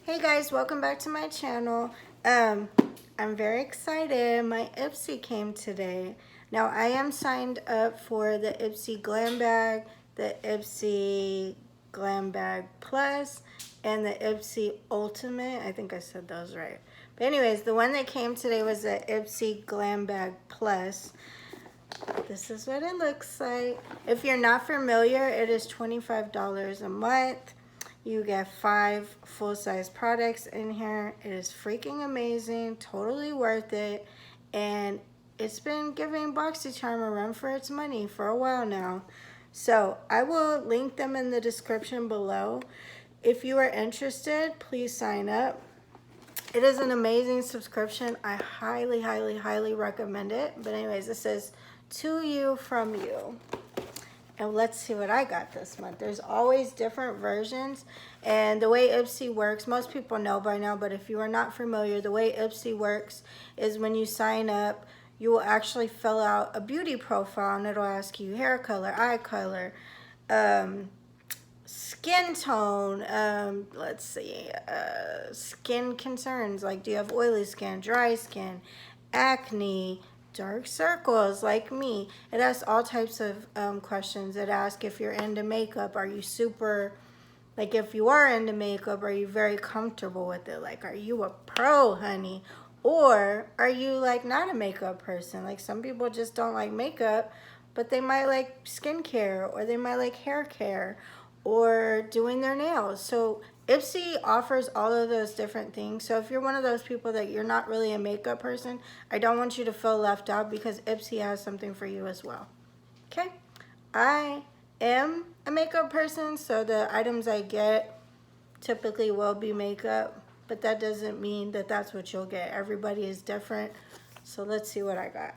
Hey guys, welcome back to my channel. I'm very excited. My Ipsy came today. Now I am signed up for the Ipsy Glam Bag, the Ipsy Glam Bag Plus, and the Ipsy Ultimate. I think I said those right. But anyways, the one that came today was the Ipsy Glam Bag Plus. This is what it looks like. If you're not familiar, it is $25 a month. You get 5 full-size products in here. It is freaking amazing, totally worth it, and it's been giving BoxyCharm a run for its money for a while now. So I will link them in the description below. If you are interested, please sign up. It is an amazing subscription. I highly, highly, highly recommend it. But anyways, this is to you from you. And let's see what I got this month. There's always different versions. And the way Ipsy works, most people know by now, but if you are not familiar, the way Ipsy works is when you sign up, you will actually fill out a beauty profile, and it'll ask you hair color, eye color, skin tone, let's see, skin concerns, like do you have oily skin, dry skin, acne, dark circles like me. It asks all types of questions. It asks if you're into makeup. Are you super, like if you are into makeup, are you very comfortable with it? Like, are you a pro, honey? Or are you like not a makeup person? Like some people just don't like makeup, but they might like skincare, or they might like hair care, or doing their nails. So Ipsy offers all of those different things. So if you're one of those people that you're not really a makeup person, I don't want you to feel left out, because Ipsy has something for you as well. Okay? I am a makeup person, so the items I get typically will be makeup, but that doesn't mean that that's what you'll get. Everybody is different. So let's see what I got.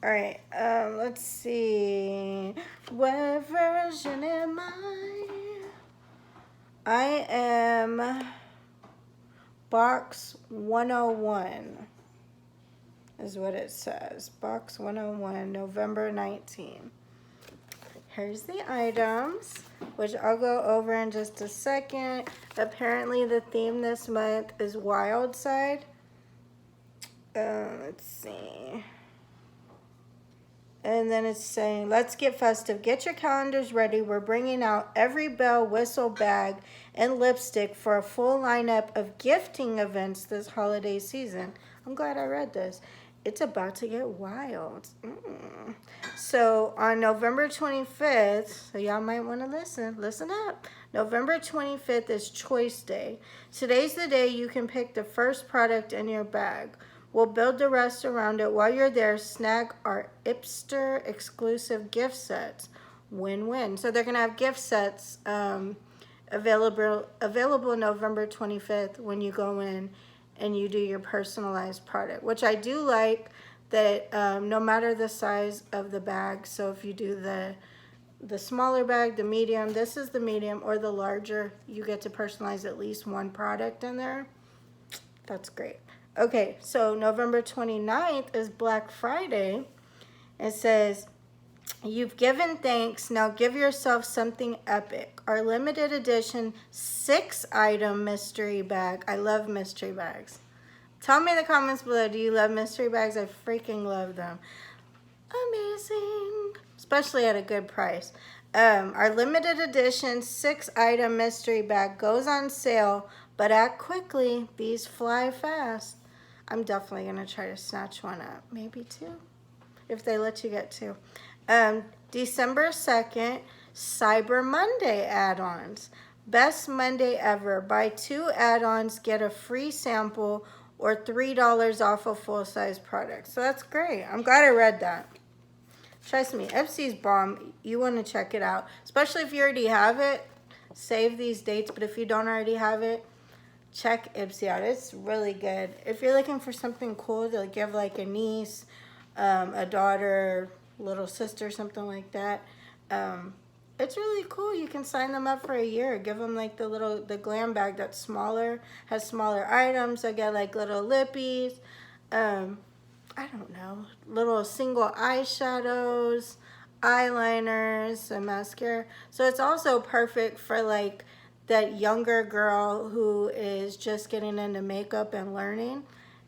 All right, let's see. What version am I? I am box 101 is what it says. Box 101, November 19. Here's the items, which I'll go over in just a second. Apparently the theme this month is Wild Side. Let's see. And then it's saying, let's get festive. Get your calendars ready. We're bringing out every bell, whistle, bag, and lipstick for a full lineup of gifting events this holiday season. I'm glad I read this. It's about to get wild. So on November 25th, so y'all might want to listen up. November 25th is Choice Day. Today's the day you can pick the first product in your bag. We'll build the rest around it. While you're there, snag our Ipster exclusive gift sets. Win-win. So they're going to have gift sets available November 25th when you go in and you do your personalized product, which I do like that no matter the size of the bag. So if you do the smaller bag, the medium, this is the medium, or the larger, you get to personalize at least one product in there. That's great. Okay, so November 29th is Black Friday. It says, you've given thanks, now give yourself something epic. Our limited edition 6-item mystery bag. I love mystery bags. Tell me in the comments below, do you love mystery bags? I freaking love them. Amazing. Especially at a good price. Our limited edition 6-item mystery bag goes on sale, but act quickly. Bees fly fast. I'm definitely going to try to snatch one up. Maybe 2, if they let you get 2. December 2nd, Cyber Monday add-ons. Best Monday ever. Buy 2 add-ons, get a free sample, or $3 off a full-size product. So that's great. I'm glad I read that. Trust me, Ipsy's bomb. You want to check it out. Especially if you already have it. Save these dates, but if you don't already have it, check Ipsy out. It's really good. If you're looking for something cool to give like a niece, a daughter, little sister, something like that, it's really cool. You can sign them up for a year. Give them like the glam bag that's smaller, has smaller items. I get like little lippies, I don't know, little single eyeshadows, eyeliners, and mascara. So it's also perfect for like that younger girl who is just getting into makeup and learning,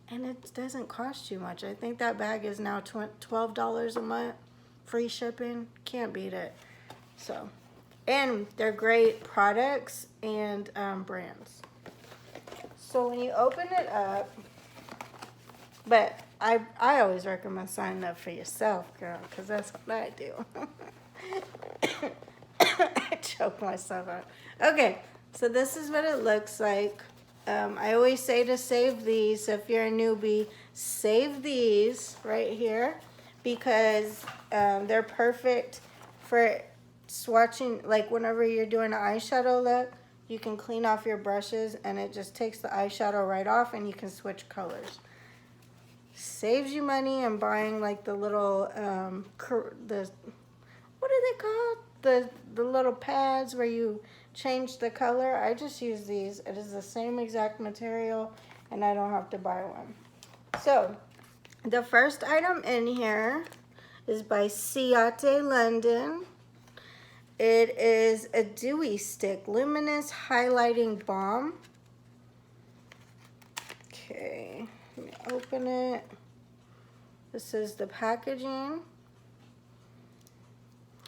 and it doesn't cost you much. I think that bag is now $12 a month, free shipping. Can't beat it. So, and they're great products and brands. So when you open it up, but I always recommend signing up for yourself, girl, because that's what I do. I choke myself out. Okay, so this is what it looks like. I always say to save these. So if you're a newbie, save these right here because they're perfect for swatching. Like whenever you're doing an eyeshadow look, you can clean off your brushes and it just takes the eyeshadow right off and you can switch colors. Saves you money in buying like the little, what are they called? The little pads where you change the color. I just use these. It is the same exact material and I don't have to buy one. So the first item in here is by Ciate London. It is a Dewey Stick Luminous Highlighting Balm. Okay, let me open it. This is the packaging.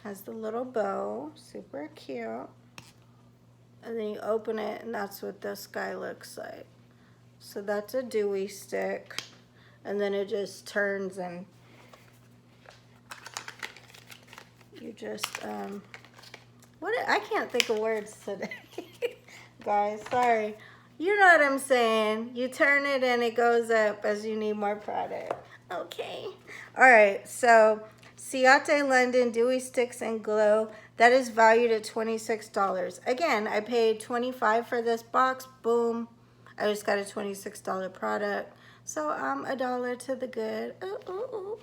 Has the little bow, super cute. And then you open it and that's what this guy looks like. So that's a Dewey stick. And then it just turns and you just, I can't think of words today. Guys, sorry. You know what I'm saying. You turn it and it goes up as you need more product. Okay. All right, so Ciate London Dewy Sticks and Glow. That is valued at $26. Again, I paid $25 for this box. Boom. I just got a $26 product. So I'm $1 to the good. Ooh, ooh, ooh.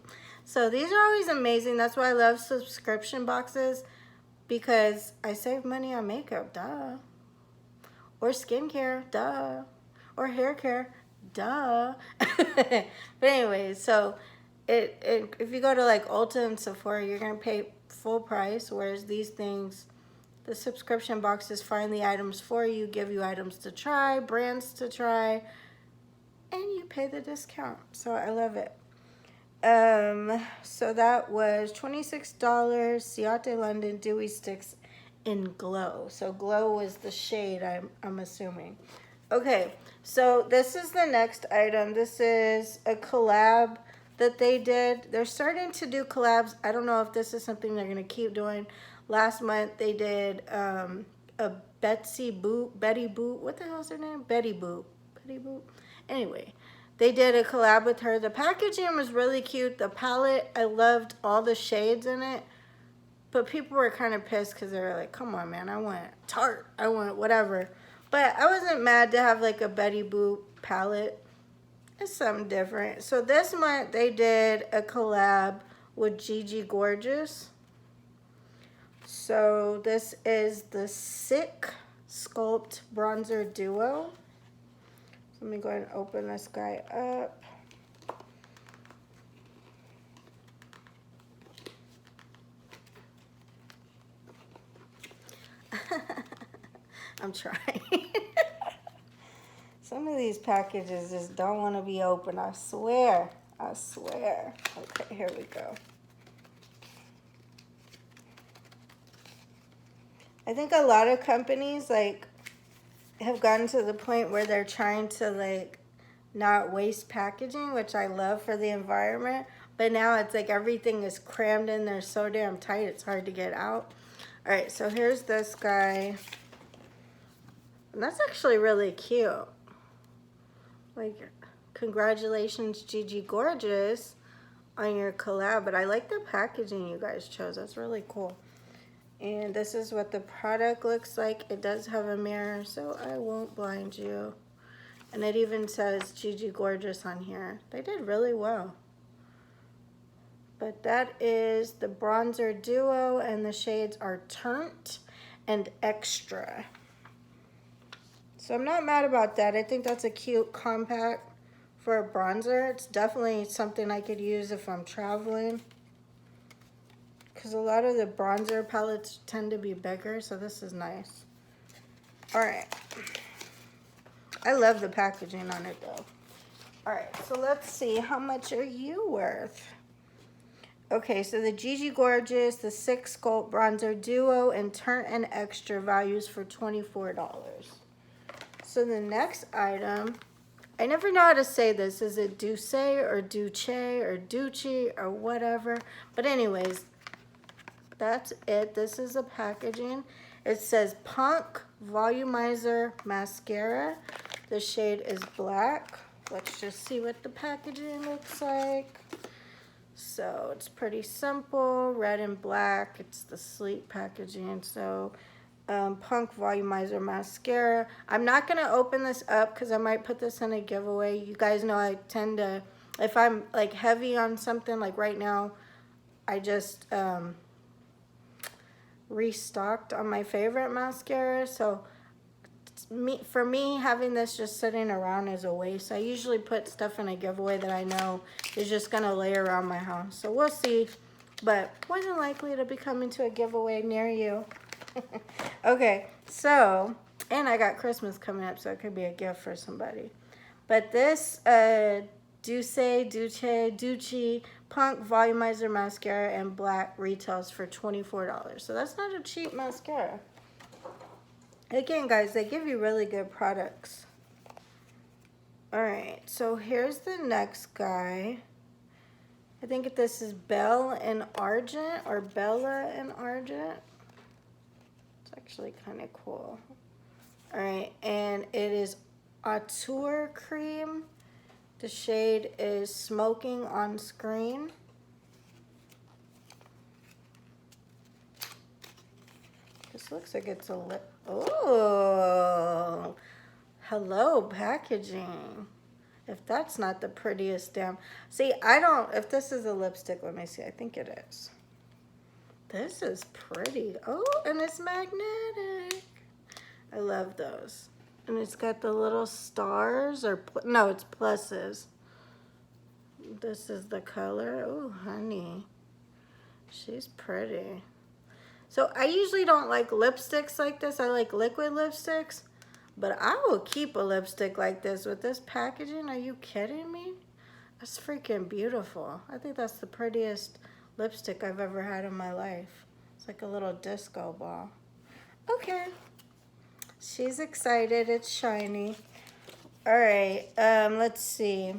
So these are always amazing. That's why I love subscription boxes because I save money on makeup, duh. Or skincare, duh. Or hair care, duh. But anyways, so if you go to like Ulta and Sephora, you're gonna pay full price, whereas these things, the subscription boxes find the items for you, give you items to try, brands to try, and you pay the discount. So I love it. So that was $26, Ciate London Dewy Sticks in Glow. So Glow was the shade, I'm assuming. Okay, so this is the next item. This is a collab that they did. They're starting to do collabs. I don't know if this is something they're going to keep doing. Last month they did a Betty Boop. What the hell is her name? Betty Boop. Anyway, they did a collab with her. The packaging was really cute. The palette, I loved all the shades in it. But people were kind of pissed because they were like, come on, man, I want Tarte. I want whatever. But I wasn't mad to have like a Betty Boop palette. It's something different. So this month they did a collab with Gigi Gorgeous. So this is the Sick Sculpt Bronzer Duo. Let me go ahead and open this guy up. I'm trying. Some of these packages just don't want to be open. I swear. Okay, here we go. I think a lot of companies like have gotten to the point where they're trying to like not waste packaging, which I love for the environment. But now it's like everything is crammed in there so damn tight it's hard to get out. All right, so here's this guy. And that's actually really cute. Like, congratulations, Gigi Gorgeous, on your collab. But I like the packaging you guys chose. That's really cool. And this is what the product looks like. It does have a mirror, so I won't blind you. And it even says Gigi Gorgeous on here. They did really well. But that is the Bronzer Duo, and the shades are Turnt and Extra. So I'm not mad about that. I think that's a cute compact for a bronzer. It's definitely something I could use if I'm traveling. Because a lot of the bronzer palettes tend to be bigger, so this is nice. All right. I love the packaging on it though. All right, so let's see. How much are you worth? Okay, so the Gigi Gorgeous, the 6 Sculpt Bronzer Duo, and Turn and Extra values for $24. So the next item, I never know how to say this. Is it Duce or Duce or Ducci or whatever? But anyways, that's it. This is the packaging. It says Punk Volumizer Mascara. The shade is black. Let's just see what the packaging looks like. So it's pretty simple, red and black. It's the sleek packaging. So Punk Volumizer Mascara. I'm not going to open this up because I might put this in a giveaway. You guys know I tend to, if I'm like heavy on something, like right now, I just restocked on my favorite mascara. So for me, having this just sitting around is a waste. I usually put stuff in a giveaway that I know is just going to lay around my house. So we'll see. But more than likely, it'll be coming to a giveaway near you. Okay, so, and I got Christmas coming up, so it could be a gift for somebody. But this Ducci Punk Volumizer Mascara in black retails for $24. So that's not a cheap mascara. Again, guys, they give you really good products. Alright, so here's the next guy. I think this is Belle and Argent, or Bella and Argent. It's actually kind of cool. Alright, and it is Auteur Cream. The shade is Smoking on Screen. This looks like it's a lip. Oh, hello packaging. If that's not the prettiest damn. See, I don't, if this is a lipstick, let me see. I think it is. This is pretty. Oh, and it's magnetic. I love those. And it's got the little stars, or no, it's pluses. This is the color. Oh, honey. She's pretty. So I usually don't like lipsticks like this. I like liquid lipsticks. But I will keep a lipstick like this with this packaging. Are you kidding me? That's freaking beautiful. I think that's the prettiest lipstick I've ever had in my life. It's like a little disco ball. Okay. She's excited. It's shiny. All right. Let's see.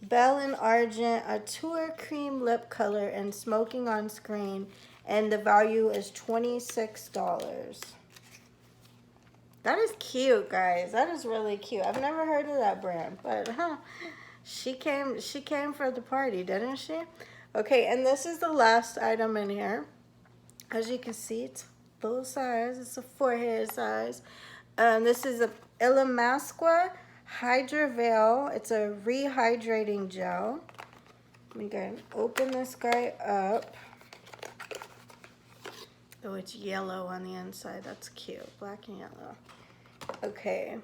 Belle and Argent Auteur Cream Lip Color and Smoking on Screen. And the value is $26. That is cute, guys. That is really cute. I've never heard of that brand, but she came for the party, didn't she? Okay, and this is the last item in here. As you can see, it's full size. It's a forehead size. This is a Illamasqua Hydra Veil. It's a rehydrating gel. I'm going to open this guy up. Oh, it's yellow on the inside. That's cute. Black and yellow. Okay.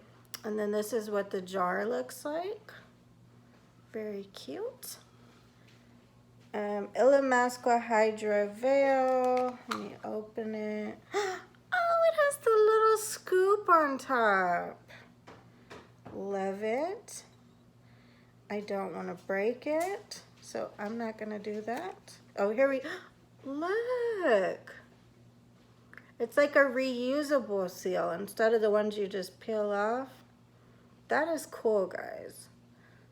And then this is what the jar looks like. Very cute. Illamasqua Hydra Veil. Let me open it. Oh, it has the little scoop on top. Love it. I don't want to break it, so I'm not going to do that. Oh, here we look. It's like a reusable seal instead of the ones you just peel off. That is cool, guys.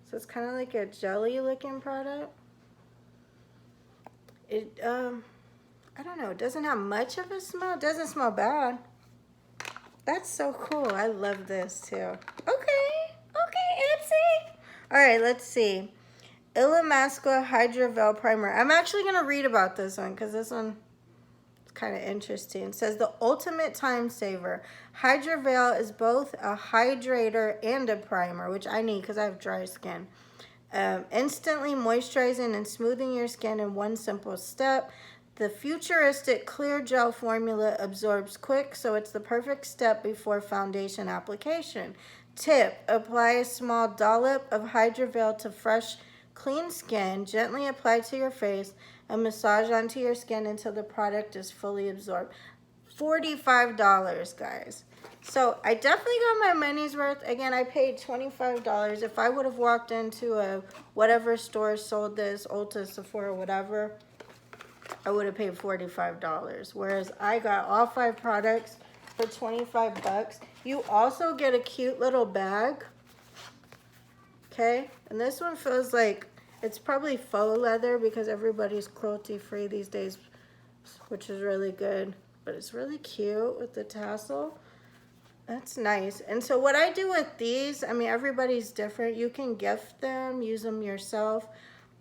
So it's kind of like a jelly looking product. It, I don't know. It doesn't have much of a smell. It doesn't smell bad. That's so cool. I love this too. Okay, Ipsy. All right, let's see. Illamasqua Hydra Veil Primer. I'm actually going to read about this one because this one kind of interesting. It says the ultimate time saver. Hydra Veil is both a hydrator and a primer, which I need because I have dry skin. Instantly moisturizing and smoothing your skin in one simple step. The futuristic clear gel formula absorbs quick, so it's the perfect step before foundation application. Tip: apply a small dollop of Hydra Veil to fresh, clean skin. Gently apply to your face and massage onto your skin until the product is fully absorbed. $45, guys. So I definitely got my money's worth. Again, I paid $25. If I would have walked into a whatever store sold this, Ulta, Sephora, whatever, I would have paid $45. Whereas I got all 5 products for 25 bucks. You also get a cute little bag. Okay, and this one feels like it's probably faux leather because everybody's cruelty free these days, which is really good. But it's really cute with the tassel. That's nice. And so what I do with these, I mean, everybody's different. You can gift them, use them yourself.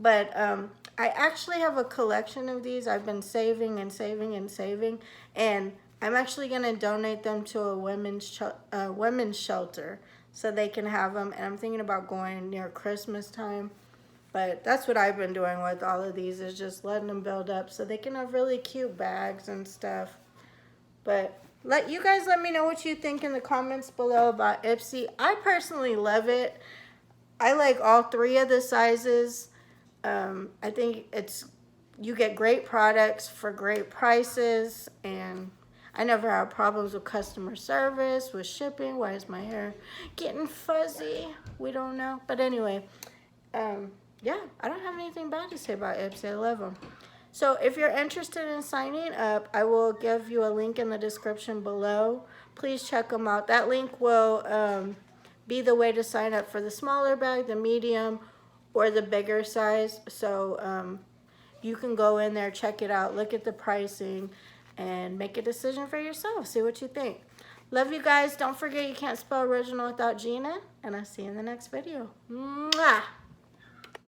But I actually have a collection of these. I've been saving and saving and saving. And I'm actually going to donate them to a women's shelter so they can have them. And I'm thinking about going near Christmas time. But that's what I've been doing with all of these, is just letting them build up so they can have really cute bags and stuff. But you guys let me know what you think in the comments below about Ipsy. I personally love it. I like all 3 of the sizes. I think you get great products for great prices, and I never have problems with customer service, with shipping. Why is my hair getting fuzzy? We don't know. But anyway, yeah, I don't have anything bad to say about Ipsy. I love them. So if you're interested in signing up, I will give you a link in the description below. Please check them out. That link will be the way to sign up for the smaller bag, the medium, or the bigger size. So you can go in there, check it out, look at the pricing, and make a decision for yourself. See what you think. Love you guys. Don't forget you can't spell original without Gina. And I'll see you in the next video. Mwah!